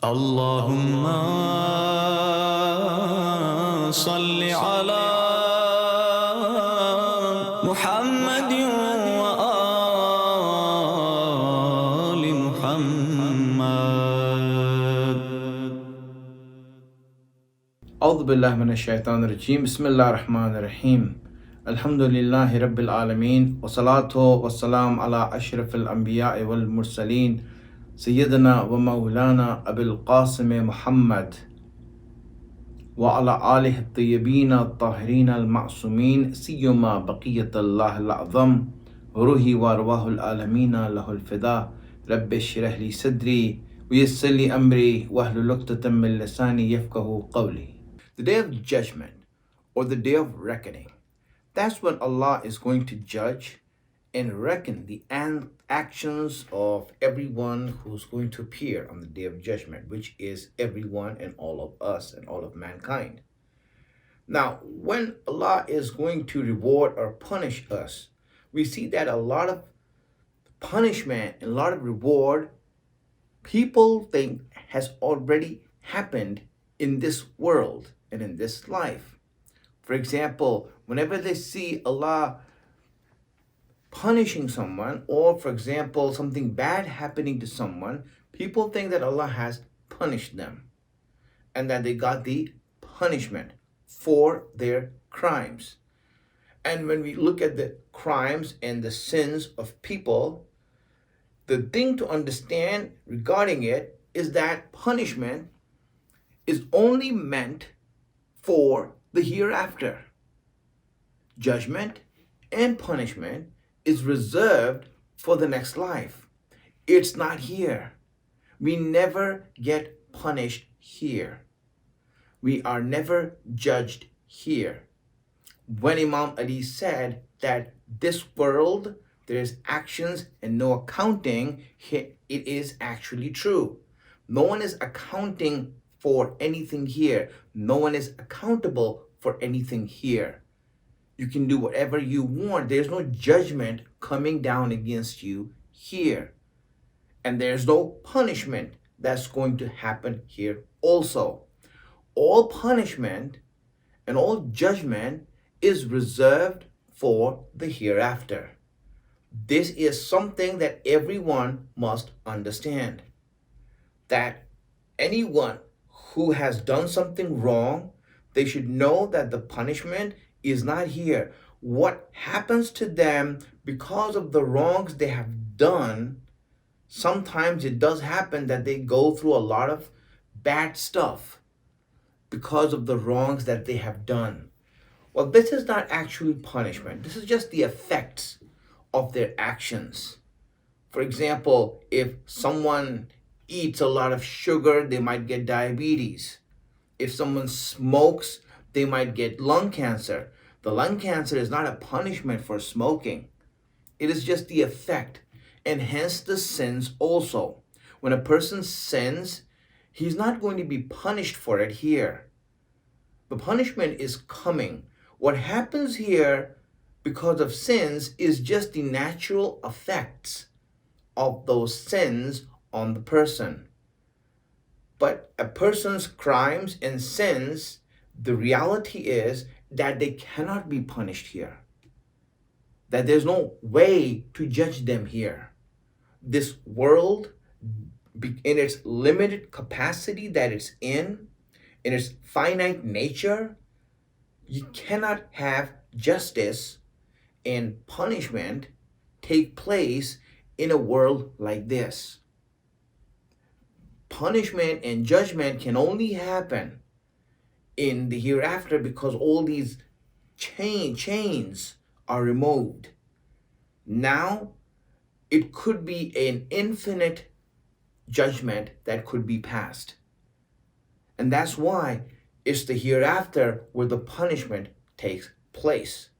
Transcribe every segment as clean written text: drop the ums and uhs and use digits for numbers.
اللهم صل على محمد وآل محمد. أعوذ بالله من الشيطان الرجيم. بسم الله الرحمن الرحيم. الحمد لله رب العالمين والصلاة والسلام على أشرف الأنبياء والمرسلين سيدنا ومولانا أبي القاسم محمد وعلى آله الطيبين الطاهرين المعصومين سيما بقية الله الأعظم روحي وأرواح العالمين له الفداء. رب اشرح لي صدري ويسر لي أمري واحلل عقدة من لساني يفقهوا قولي. The day of judgment or the day of reckoning, that's when Allah is going to judge and reckon the actions of everyone who's going to appear on the day of judgment, which is everyone and all of us and all of mankind. Now, when Allah is going to reward or punish us, we see that a lot of punishment and a lot of reward people think has already happened in this world and in this life. For example, whenever they see Allah punishing someone, or for example, something bad happening to someone, people think that Allah has punished them and that they got the punishment for their crimes. And when we look at the crimes and the sins of people, the thing to understand regarding it is that punishment is only meant for the hereafter. Judgment and punishment is reserved for the next life. It's not here. We never get punished here. We are never judged here. When Imam Ali said that this world, there is actions and no accounting, it is actually true. No one is accounting for anything here. No one is accountable for anything here. You can do whatever you want. There's no judgment coming down against you here. And there's no punishment that's going to happen here also. All punishment and all judgment is reserved for the hereafter. This is something that everyone must understand. That anyone who has done something wrong, they should know that the punishment is not here. What happens to them because of the wrongs they have done, sometimes it does happen that they go through a lot of bad stuff because of the wrongs that they have done. Well, this is not actually punishment. This is just the effects of their actions. For example, if someone eats a lot of sugar, they might get diabetes. If someone smokes, they might get lung cancer. The lung cancer is not a punishment for smoking. It is just the effect, and hence the sins also. When a person sins, he's not going to be punished for it here. The punishment is coming. What happens here because of sins is just the natural effects of those sins on the person. But a person's crimes and sins, the reality is that they cannot be punished here. That there's no way to judge them here. This world, in its limited capacity that it's in its finite nature, you cannot have justice and punishment take place in a world like this. Punishment and judgment can only happen in the hereafter because all these chains are removed. Now, it could be an infinite judgment that could be passed. And that's why it's the hereafter where the punishment takes place.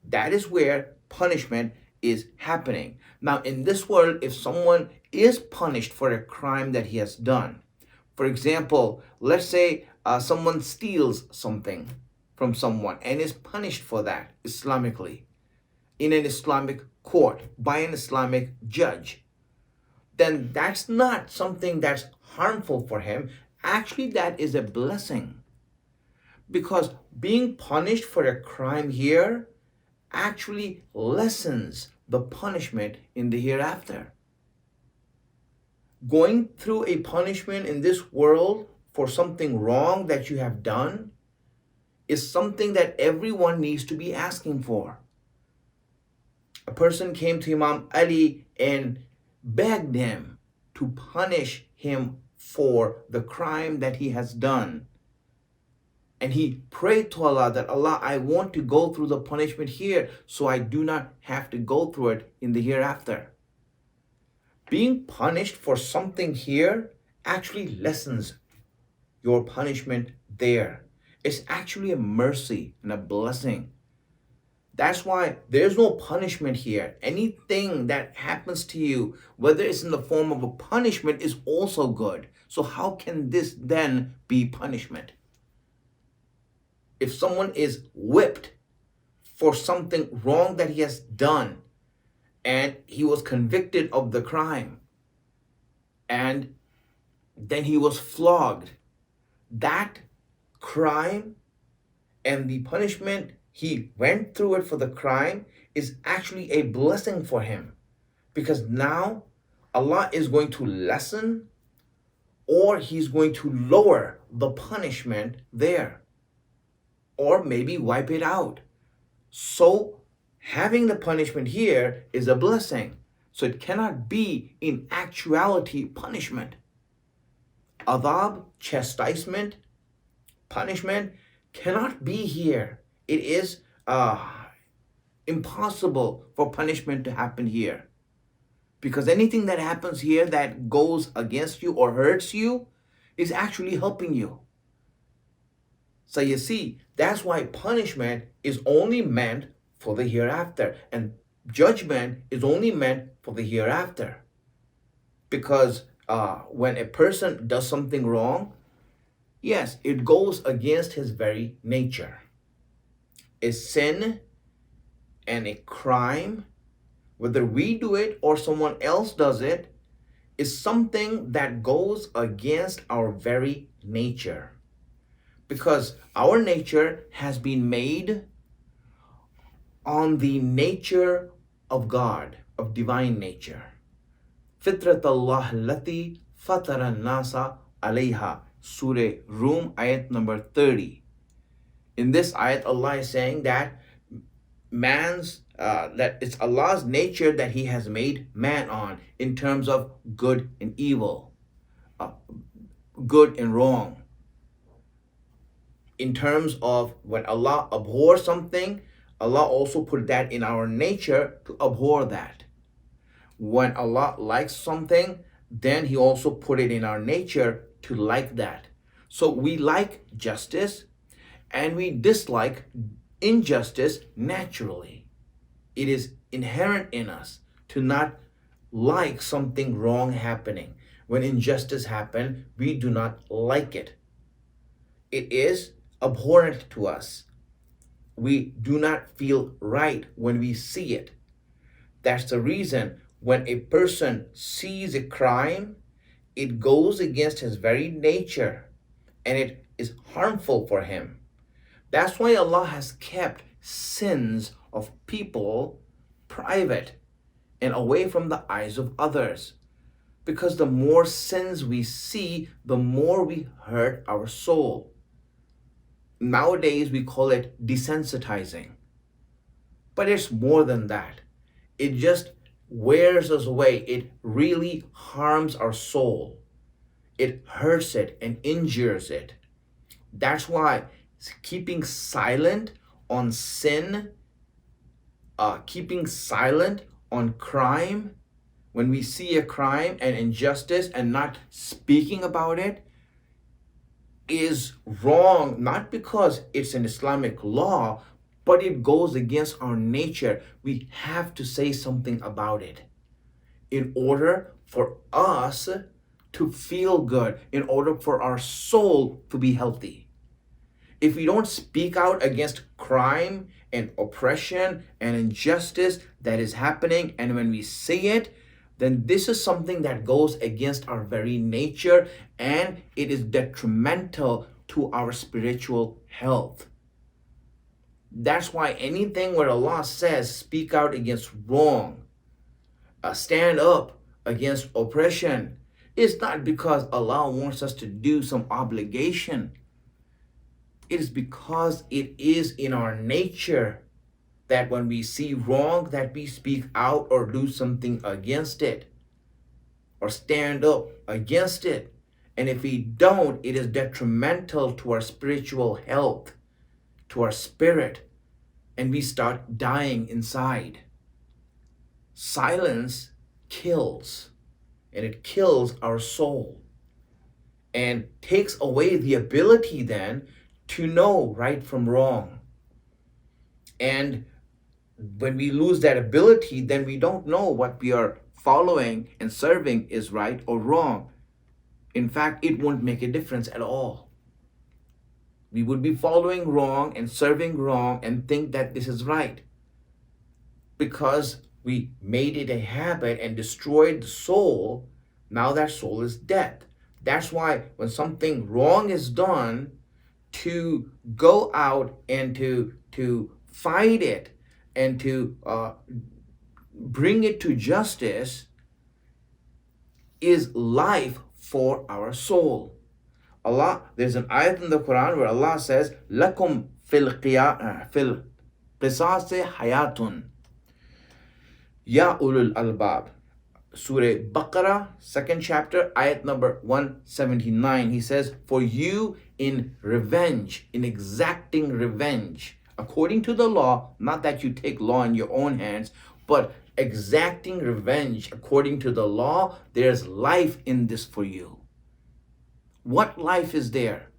That is where punishment is happening. Now, in this world, if someone is punished for a crime that he has done, for example, let's say someone steals something from someone and is punished for that Islamically in an Islamic court by an Islamic judge, then that's not something that's harmful for him, actually that is a blessing. Because being punished for a crime here actually lessens the punishment in the hereafter. Going through a punishment in this world for something wrong that you have done is something that everyone needs to be asking for. A person came to Imam Ali and begged him to punish him for the crime that he has done. And he prayed to Allah that, Allah, I want to go through the punishment here so I do not have to go through it in the hereafter. Being punished for something here actually lessens your punishment there. It's actually a mercy and a blessing. That's why there's no punishment here. Anything that happens to you, whether it's in the form of a punishment, is also good. So how can this then be punishment? If someone is whipped for something wrong that he has done, and he was convicted of the crime, and then he was flogged, that crime and the punishment he went through it for the crime is actually a blessing for him, because now Allah is going to lessen or he's going to lower the punishment there, or maybe wipe it out. So having the punishment here is a blessing. So it cannot be in actuality punishment. Adab, chastisement, punishment cannot be here. It is impossible for punishment to happen here. Because anything that happens here that goes against you or hurts you is actually helping you. So you see, that's why punishment is only meant for the hereafter, and judgment is only meant for the hereafter. Because when a person does something wrong, yes, it goes against his very nature. A sin and a crime, whether we do it or someone else does it, is something that goes against our very nature. Because our nature has been made on the nature of God, of divine nature. Fitrat Allah allati fatara nasa alayha. Surah Rum, ayat number 30. In this ayat, Allah is saying that that it's Allah's nature that He has made man on in terms of good and evil, good and wrong. In terms of when Allah abhors something, Allah also put that in our nature to abhor that. When Allah likes something, then He also put it in our nature to like that. So we like justice and we dislike injustice naturally. It is inherent in us to not like something wrong happening. When injustice happens, we do not like it. It is abhorrent to us. We do not feel right when we see it. That's the reason when a person sees a crime, it goes against his very nature and it is harmful for him. That's why Allah has kept sins of people private and away from the eyes of others. Because the more sins we see, the more we hurt our soul. Nowadays we call it desensitizing. But it's more than that. It just wears us away. It really harms our soul. It hurts it and injures it. That's why keeping silent on sin, keeping silent on crime, when we see a crime and injustice and not speaking about it, is wrong, not because it's an Islamic law, but it goes against our nature. We have to say something about it in order for us to feel good, in order for our soul to be healthy. If we don't speak out against crime and oppression and injustice that is happening, and when we see it, then this is something that goes against our very nature, and it is detrimental to our spiritual health. That's why anything where Allah says speak out against wrong, stand up against oppression, it's not because Allah wants us to do some obligation. It is because it is in our nature that when we see wrong, that we speak out or do something against it or stand up against it. And if we don't, it is detrimental to our spiritual health, to our spirit, and we start dying inside. Silence kills, and it kills our soul and takes away the ability then to know right from wrong. And when we lose that ability, then we don't know what we are following and serving is right or wrong. In fact, it won't make a difference at all. We would be following wrong and serving wrong and think that this is right because we made it a habit and destroyed the soul. Now that soul is dead. That's why when something wrong is done, to go out and to fight it and to bring it to justice is life for our soul. Allah, there's an ayat in the Quran where Allah says, "Lakum fil qisas hayatun, ya ulul albab." Surah Baqarah, 2nd chapter, ayat number 179. He says, "For you in revenge, in exacting revenge, according to the law," not that you take law in your own hands, but exacting revenge according to the law, there's life in this for you. What life is there?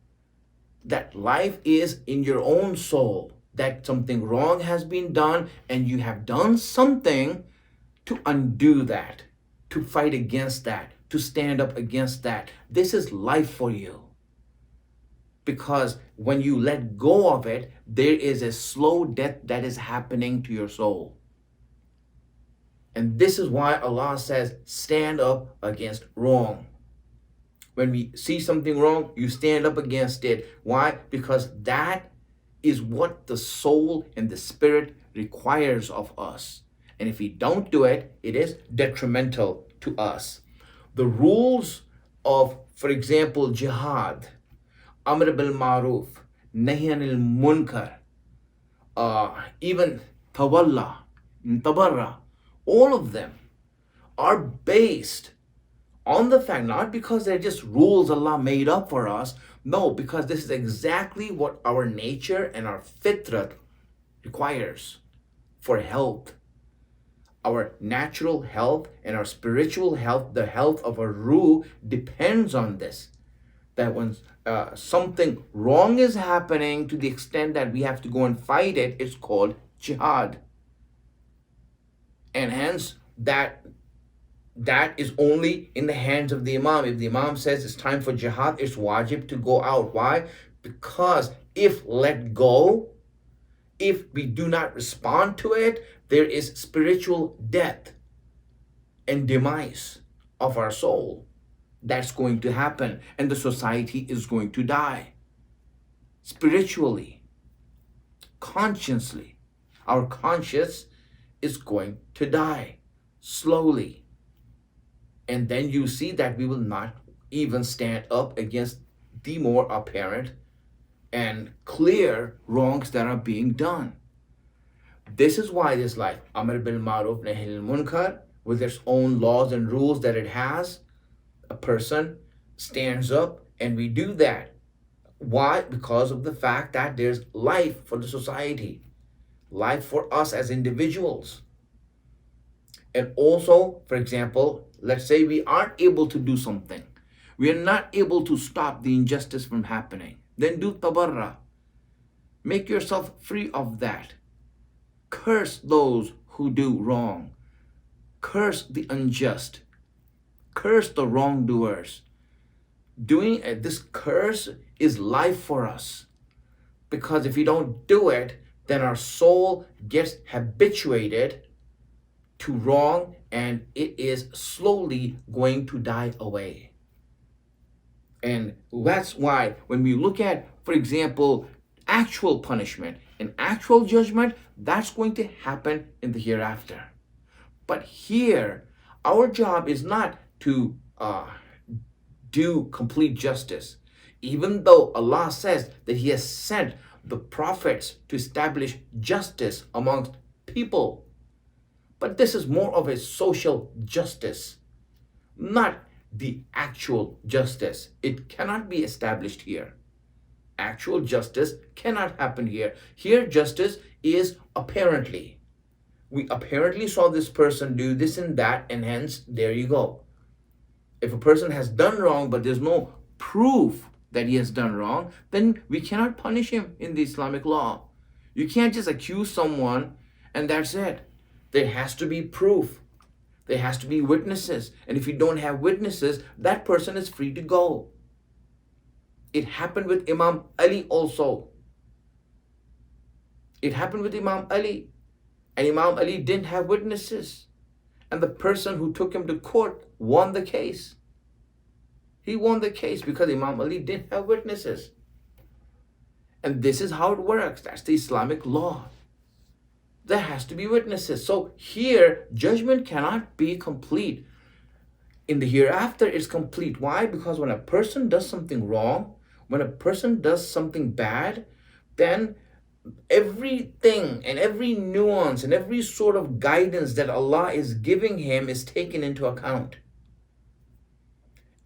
That life is in your own soul, that something wrong has been done and you have done something to undo that, to fight against that, to stand up against that. This is life for you. Because when you let go of it, there is a slow death that is happening to your soul. And this is why Allah says, stand up against wrong. When we see something wrong, you stand up against it. Why? Because that is what the soul and the spirit requires of us. And if we don't do it, it is detrimental to us. The rules of, for example, jihad, amr bil ma'ruf, nahy anil munkar, even tawalla, tabarra, all of them are based on the fact, not because they're just rules Allah made up for us. No, because this is exactly what our nature and our fitrat requires for health. Our natural health and our spiritual health, the health of our ruh, depends on this. That when something wrong is happening to the extent that we have to go and fight it, it's called jihad. And hence, that is only in the hands of the Imam. If the Imam says it's time for jihad, it's wajib to go out. Why? Because if let go, if we do not respond to it, there is spiritual death and demise of our soul. That's going to happen, and the society is going to die. Spiritually, consciously, our conscience is going to die slowly. And then you see that we will not even stand up against the more apparent and clear wrongs that are being done. This is why this life, Amr bil Ma'ruf Nahy anil Munkar, with its own laws and rules that it has, a person stands up and we do that. Why? Because of the fact that there's life for the society, life for us as individuals. And also, for example, let's say we aren't able to do something. We are not able to stop the injustice from happening. Then do tabarra. Make yourself free of that. Curse those who do wrong. Curse the unjust. Curse the wrongdoers. Doing this curse is life for us. Because if we don't do it, then our soul gets habituated to wrong, and it is slowly going to die away. And that's why when we look at, for example, actual punishment and actual judgment, that's going to happen in the hereafter. But here, our job is not to do complete justice. Even though Allah says that He has sent the prophets to establish justice amongst people. But this is more of a social justice, not the actual justice. It cannot be established here. Actual justice cannot happen here. Here, justice is apparently. We apparently saw this person do this and that, and hence, there you go. If a person has done wrong, but there's no proof that he has done wrong, then we cannot punish him in the Islamic law. You can't just accuse someone and that's it. There has to be proof. There has to be witnesses. And if you don't have witnesses, that person is free to go. It happened with Imam Ali also. It happened with Imam Ali. And Imam Ali didn't have witnesses. And the person who took him to court won the case. He won the case because Imam Ali didn't have witnesses. And this is how it works. That's the Islamic law. There has to be witnesses. So here, judgment cannot be complete. In the hereafter, it's complete. Why? Because when a person does something wrong, when a person does something bad, then everything and every nuance and every sort of guidance that Allah is giving him is taken into account.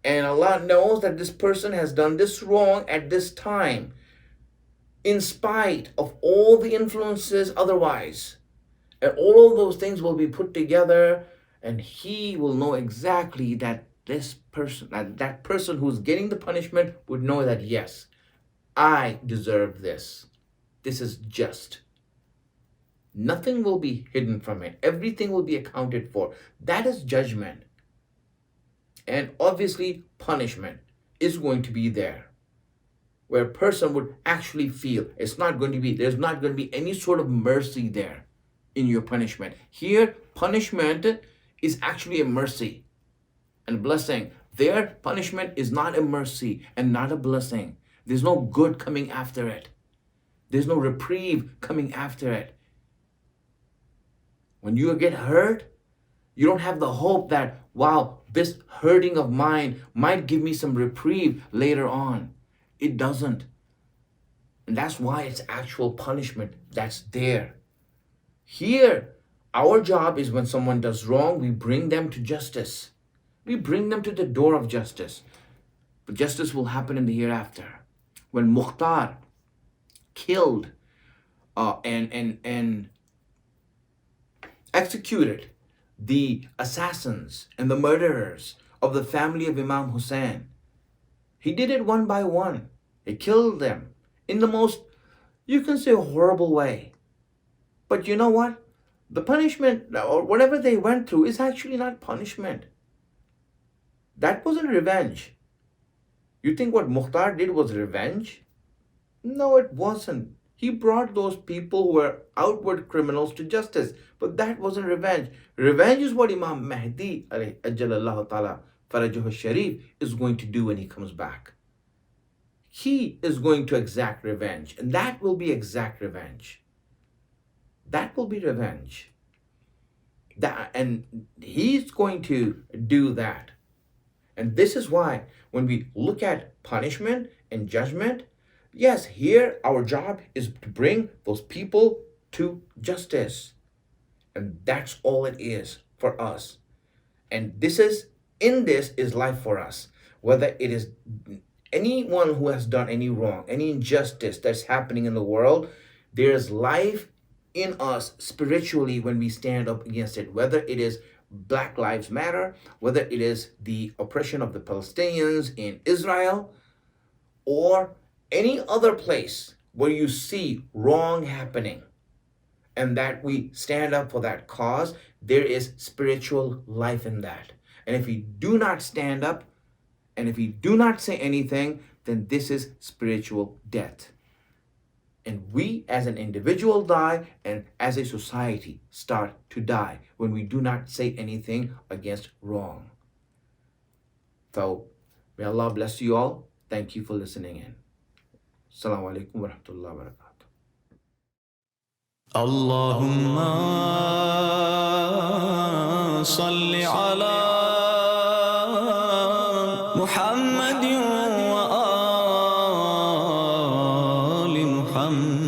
And Allah knows that this person has done this wrong at this time, in spite of all the influences otherwise. And all of those things will be put together, and He will know exactly that this person, that person who's getting the punishment would know that, yes, I deserve this. This is just. Nothing will be hidden from it. Everything will be accounted for. That is judgment. And obviously, punishment is going to be there, where a person would actually feel there's not going to be any sort of mercy there in your punishment. Here, punishment is actually a mercy and blessing. Their punishment is not a mercy and not a blessing. There's no good coming after it. There's no reprieve coming after it. When you get hurt, you don't have the hope that, wow, this hurting of mine might give me some reprieve later on. It doesn't. And that's why it's actual punishment that's there. Here, our job is when someone does wrong, we bring them to justice. We bring them to the door of justice. But justice will happen in the hereafter. When Mukhtar killed and executed the assassins and the murderers of the family of Imam Hussein, he did it one by one. He killed them in the most, you can say, horrible way. But you know what? The punishment or whatever they went through is actually not punishment. That wasn't revenge. You think what Mukhtar did was revenge? No, it wasn't. He brought those people who were outward criminals to justice. But that wasn't revenge. Revenge is what Imam Mahdi Ajallallahu Ta'ala Farajuhu Sharif is going to do when he comes back. He is going to exact revenge. And that will be exact revenge. That will be revenge. And he's going to do that. And this is why when we look at punishment and judgment, yes, here our job is to bring those people to justice. And that's all it is for us. And in this is life for us. Whether it is anyone who has done any wrong, any injustice that's happening in the world, there is life in us spiritually when we stand up against it. Whether it is Black Lives Matter, whether it is the oppression of the Palestinians in Israel, or any other place where you see wrong happening, and that we stand up for that cause, there is spiritual life in that. And if we do not stand up, and if we do not say anything, then this is spiritual death. And we as an individual die, and as a society start to die when we do not say anything against wrong. So may Allah bless you all. Thank you for listening in. Assalamu alaikum wa rahmatullahi wa barakatuh. Allahumma salli ala Muhammadin wa ali Muhammad.